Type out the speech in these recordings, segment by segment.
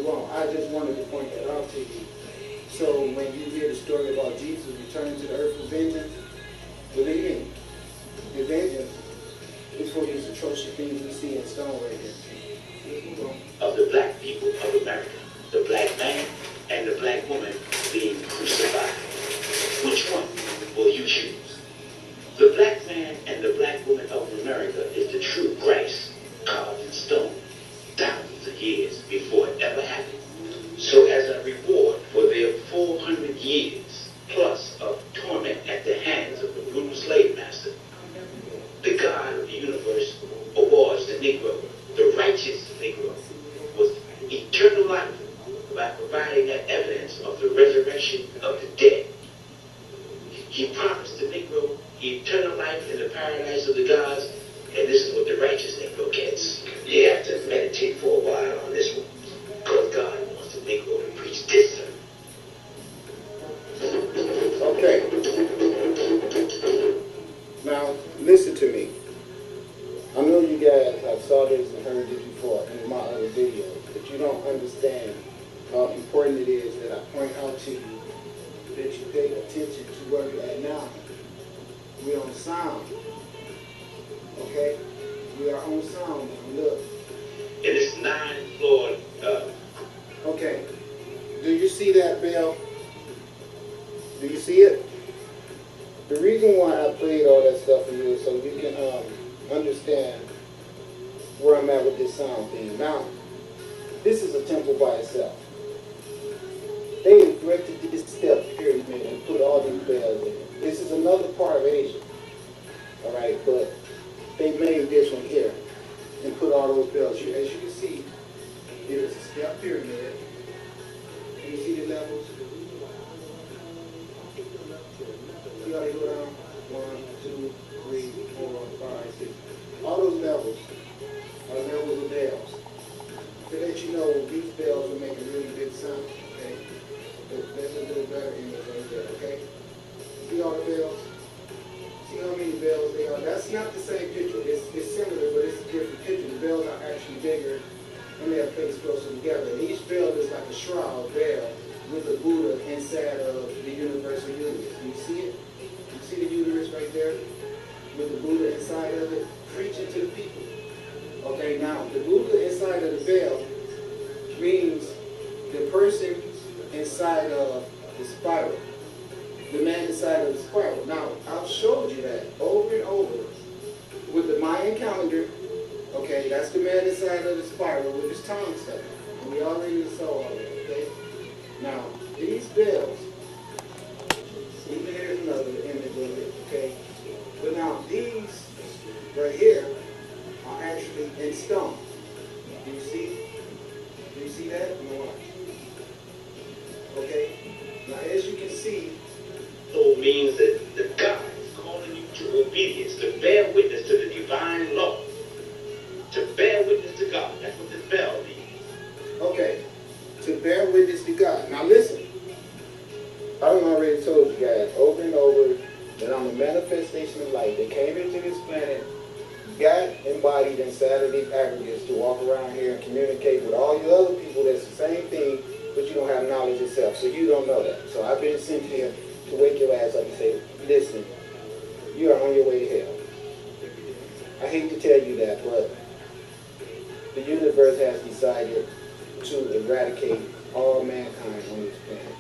wrong. I just wanted to point that out to you. So when you hear the story about Jesus returning to the earth for vengeance, believe me, the vengeance is for these atrocious things we see in stone right here. Of the black people of America, the black man and the black woman being crucified. Which one will you choose? The black man and the black woman of America is the true Christ carved in stone thousands of years before it ever happened. So as a reward for their 400 years plus of torment at the hands of the brutal slave master, the God of the universe awards the Negro, the righteous Negro, with eternal life by providing that evidence of the resurrection of the dead. He promised the Negro eternal life in the paradise of the gods, and this is what the righteous Negro gets. You have to meditate for a while on this one, because God wants the Negro to preach this sermon. Okay. Now, listen to me. I know you guys have saw this and heard this before in my other videos, but you don't understand how important it is that I point out to you that you pay attention to where we're at now. We're on sound. Okay? We are on sound now. Look. And it's 9-floored. Okay. Do you see that bell? Do you see it? The reason why I played all that stuff for you is so you can understand where I'm at with this sound thing. Now, this is a temple by itself. They erected this step pyramid and put all these bells in it. This is another part of Asia. Alright, but they made this one here and put all those bells here. As you can see, it is a step pyramid. Can you see the levels? See how they go down? 1, 2, 3, 4, 5, 6. All those levels are levels of bells. To let you know, these bells will make a really big sound. Okay? That's a little better image right there. Okay? See all the bells? See how many bells they are? That's not the same picture. It's similar, but it's a different picture. The bells are actually bigger and they are placed closer together. And each bell is like a shroud bell with a Buddha inside of the universal universe. Do you see it? You see the universe right there with the Buddha inside of it, preaching to the people. Okay, now the Buddha inside of the bell means the person inside of the spiral. The man inside of the spiral. Now, I've showed you that over and over with the Mayan calendar. Okay, that's the man inside of the spiral with his tongue stuck. And we already saw all that, okay? Now, these bells, even here's another image of it, okay? But now, these right here are actually in stone. Do you see? Do you see that? No, watch. Okay? Now, as you can see, So means that the God is calling you to obedience, to bear witness to the divine law, to bear witness to God. That's what this bell means. okay, to bear witness to God. Now listen, I done already told you guys over and over that I'm a manifestation of light that came into this planet, got embodied inside of these aggregates to walk around here and communicate with all you other people that's the same thing, but you don't have knowledge yourself, so you don't know that. So I've been sent here to wake your ass up and say, listen, you are on your way to hell. I hate to tell you that, but the universe has decided to eradicate all mankind on this planet.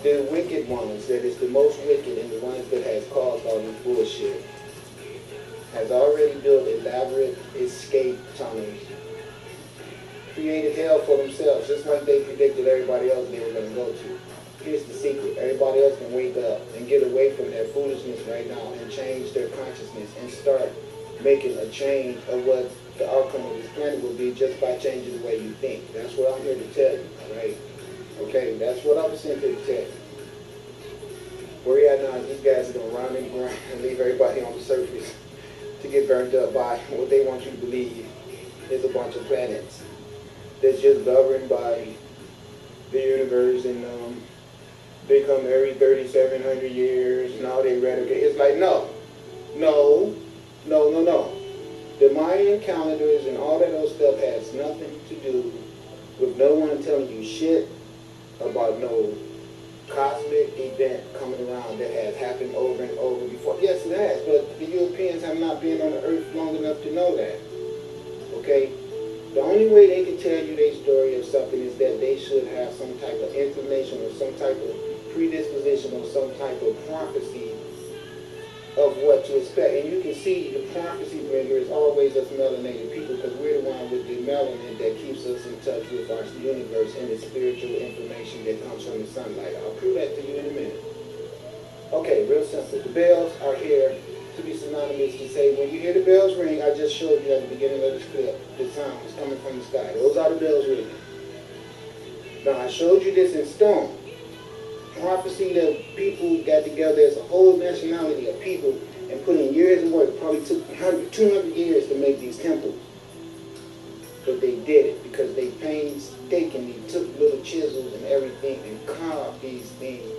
The wicked ones, that is the most wicked and the ones that has caused all this bullshit, has already built elaborate escape tunnels, created hell for themselves, just like they predicted everybody else they were going to go to. Here's the secret. Everybody else can wake up and get away from their foolishness right now and change their consciousness and start making a change of what the outcome of this planet will be just by changing the way you think. That's what I'm here to tell you, all right? Okay, that's what I was sent here to tell you. Where we at now is these guys are going to run and grind and leave everybody on the surface to get burned up by what they want you to believe is a bunch of planets that's just governed by the universe, and they come every 3,700 years, now they eradicate. It's like, no. The Mayan calendars and all that other stuff has nothing to do with no one telling you shit about no cosmic event coming around that has happened over and over before. Yes, it has, but the Europeans have not been on the earth long enough to know that. Okay? The only way they can tell you their story of something is that they should have some type of information or some type of predisposition or some type of prophecy of what to expect. And you can see the prophecy bringer is always us melanated people, because we're the one with the melanin that keeps us in touch with our universe and the spiritual information that comes from the sunlight. I'll prove that to you in a minute. Okay, real simple. The bells are here to be synonymous to say, when you hear the bells ring, I just showed you at the beginning of this clip, the sound is coming from the sky. Those are the bells ringing. Now, I showed you this in stone. Prophecy that people got together as a whole nationality of people and put in years of work. It probably took 200 years to make these temples. But they did it because they painstakingly took little chisels and everything and carved these things.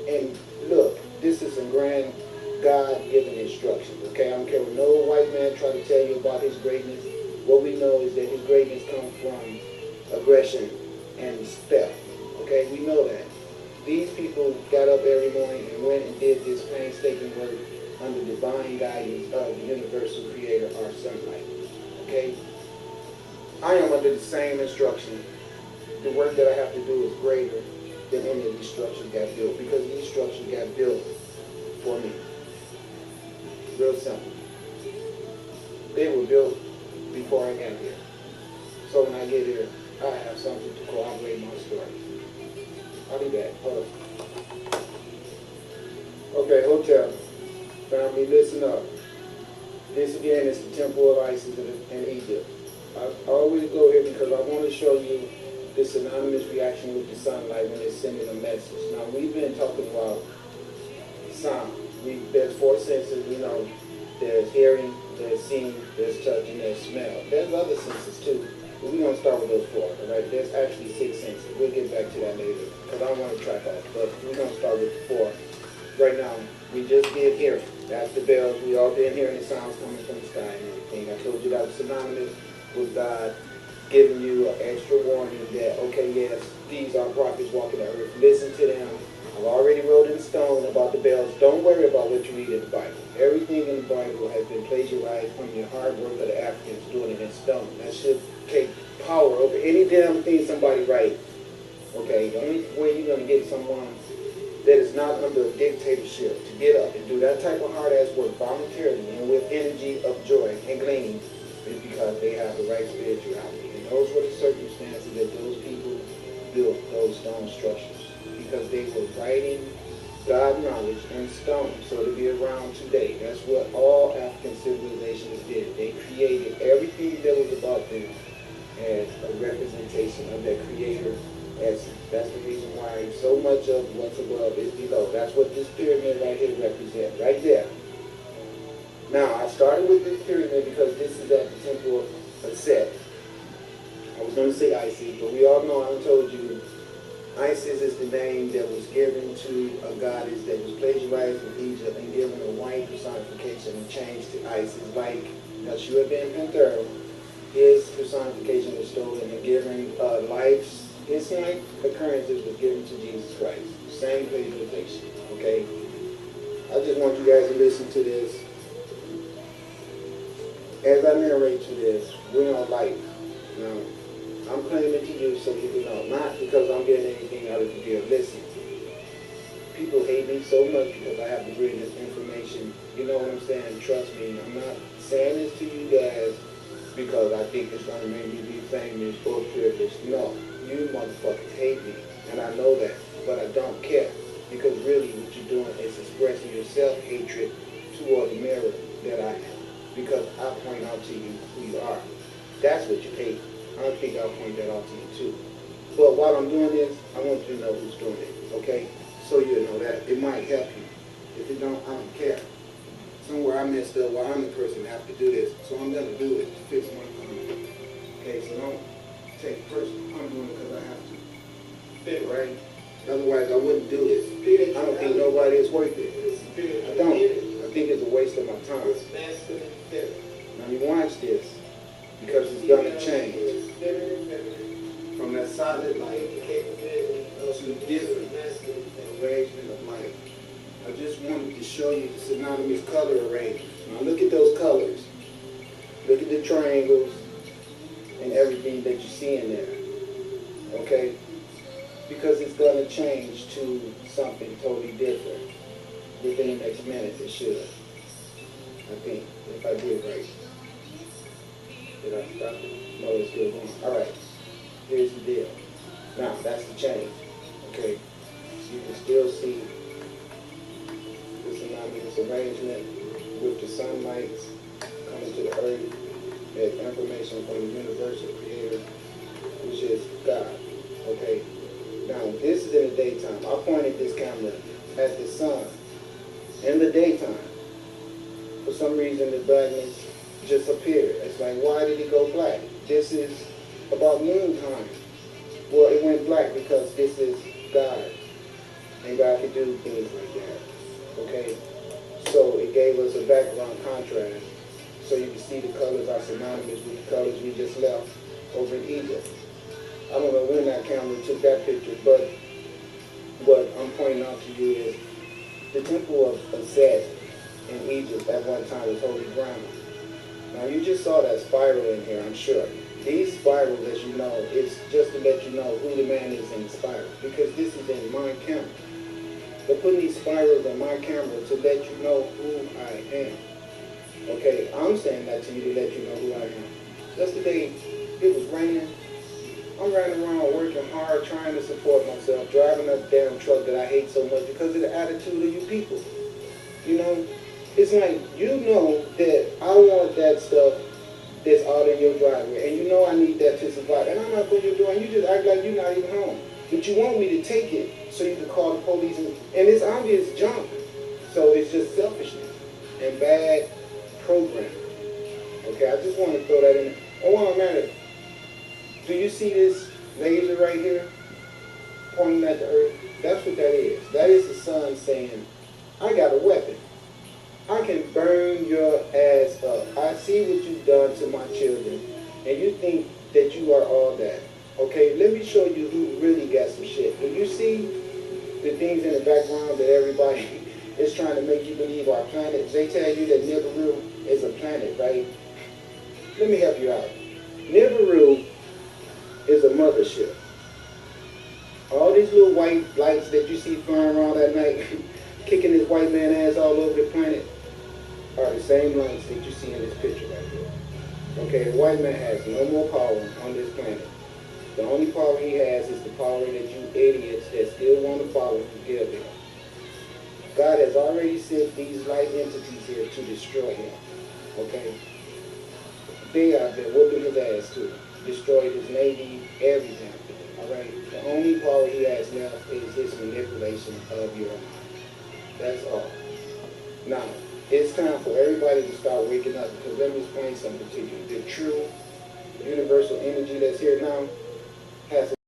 And look, this is some grand God-given instructions, okay? I don't care what no white man try to tell you about his greatness. What we know is that his greatness comes from aggression and theft, okay? We know that. These people got up every morning and went and did this painstaking work under divine guidance of the universal creator, our sunlight, okay? I am under the same instruction. The work that I have to do is greater than any of these structures got built, because these structures got built for me. Real simple. They were built before I got here. So when I get here, I have something to corroborate my story. I'll be back. Hold on. Okay, hotel. Family, listen up. This again is the Temple of Isis in Egypt. I always go here because I want to show you the synonymous reaction with the sunlight when it's sending a message. Now, we've been talking about sound. There's four senses, you know. There's hearing, there's seeing, there's touch, and there's smell. There's other senses too, but we're going to start with those four, all right? There's actually 6 senses. We'll get back to that later because I don't want to track off, but we're going to start with the 4. Right now, we just did hearing. That's the bells. We all been hearing the sounds coming from the sky and everything. I told you that was synonymous with God giving you an extra warning that, okay, yes, these are prophets walking the earth. Listen to them. I've already wrote in stone about the bells. Don't worry about what you read in the Bible. Everything in the Bible has been plagiarized from the hard work of the Africans doing it in stone. That should take power over any damn thing somebody writes. Okay, the only way you're going to get someone that is not under a dictatorship to get up and do that type of hard-ass work voluntarily and with energy of joy and gleaning is because they have the right spirituality. And those were the circumstances that those people built those stone structures, because they were writing God knowledge in stone, so to be around today. That's what all African civilizations did. They created everything that was about them as a representation of their creator essence. That's the reason why so much of what's above is below. That's what this pyramid right here represents, right there. Now, I started with this pyramid because this is at the temple of Set. I was going to say Isis, but we all know, I told you, Isis is the name that was given to a goddess that was plagiarized from Egypt and given a white personification and changed to Isis. Like Yeshua ben Panther, his personification was stolen and given his life occurrences was given to Jesus Christ. Same plagiarization, okay? I just want you guys to listen to this. As I narrate to this, we're on life. Now, I'm claiming to you so you can know, not because I'm getting anything out of the deal. Listen, people hate me so much because I have to bring this information. You know what I'm saying? Trust me, I'm not saying this to you guys because I think it's going to make me be famous or privileged. No, you motherfuckers hate me, and I know that, but I don't care, because really what you're doing is expressing your self-hatred toward the mirror that I am, because I point out to you who you are. That's what you hate. I think I'll point that out to you too. But while I'm doing this, I want you to know who's doing it, okay? So you'll know that. It might help you. If it don't, I don't care. Somewhere I messed up while I'm the person that have to do this. So I'm going to do it to fix my community. Okay, so don't take it personal. I'm doing it because I have to. Fit, right? Otherwise, I wouldn't do this. I don't think nobody is worth it. I don't. I think it's a waste of my time. Now you watch this, because it's going to change. from that solid light to different arrangement of light. I just wanted to show you the synonymous color arrangement. Now look at those colors. Look at the triangles and everything that you see in there. Okay? Because it's going to change to something totally different within the next minute. It should. I think. If I did right. Did I stop it? No, it's still going. Alright. Here's the deal. Now, that's the change. Okay? You can still see the synonymous arrangement with the sunlight coming to the earth. That information from the universal creator, which is God. Okay? Now, this is in the daytime. I pointed this camera at the sun in the daytime. For some reason, the blackness just appeared. It's like, why did it go black? This is about noontime. Well, it went black because this is God. And God can do things like that. Okay? So it gave us a background contrast. So you can see the colors are synonymous with the colors we just left over in Egypt. I don't know when that camera took that picture, but what I'm pointing out to you is the temple of Set in Egypt at one time was holy ground. Now you just saw that spiral in here, I'm sure. These spirals, as you know, it's just to let you know who the man is in the spiral, because this is in my camera. They're putting these spirals in my camera to let you know who I am. Okay, I'm saying that to you to let you know who I am. Yesterday, it was raining. I'm running around working hard, trying to support myself, driving a damn truck that I hate so much because of the attitude of you people. You know, it's like, you know that I want that stuff that's out in your driveway, and you know I need that to survive, and I'm not putting you doing, you just act like you're not even home. But you want me to take it so you can call the police, and it's obvious junk. So it's just selfishness and bad programming. Okay, I just want to throw that in there. Oh, while I'm at it, do you see this laser right here pointing at the earth? That's what that is. That is the sun saying, I got a weapon. I can burn your ass up. I see what you've done to my children, and you think that you are all that. Okay, let me show you who really got some shit. Do you see the things in the background that everybody is trying to make you believe are planets? They tell you that Nibiru is a planet, right? Let me help you out. Nibiru is a mothership. All these little white lights that you see flying around at night, kicking this white man ass all over the planet, are the same lights that you see in this picture right here. Okay, the white man has no more power on this planet. The only power he has is the power that you idiots that still want to follow him give him. God has already sent these light entities here to destroy him. Okay? They are there whooping his ass too. Destroyed his navy, everything. Alright? The only power he has left is his manipulation of your mind. That's all. Now, it's time for everybody to start waking up, because let me explain something to you. The true universal energy that's here now has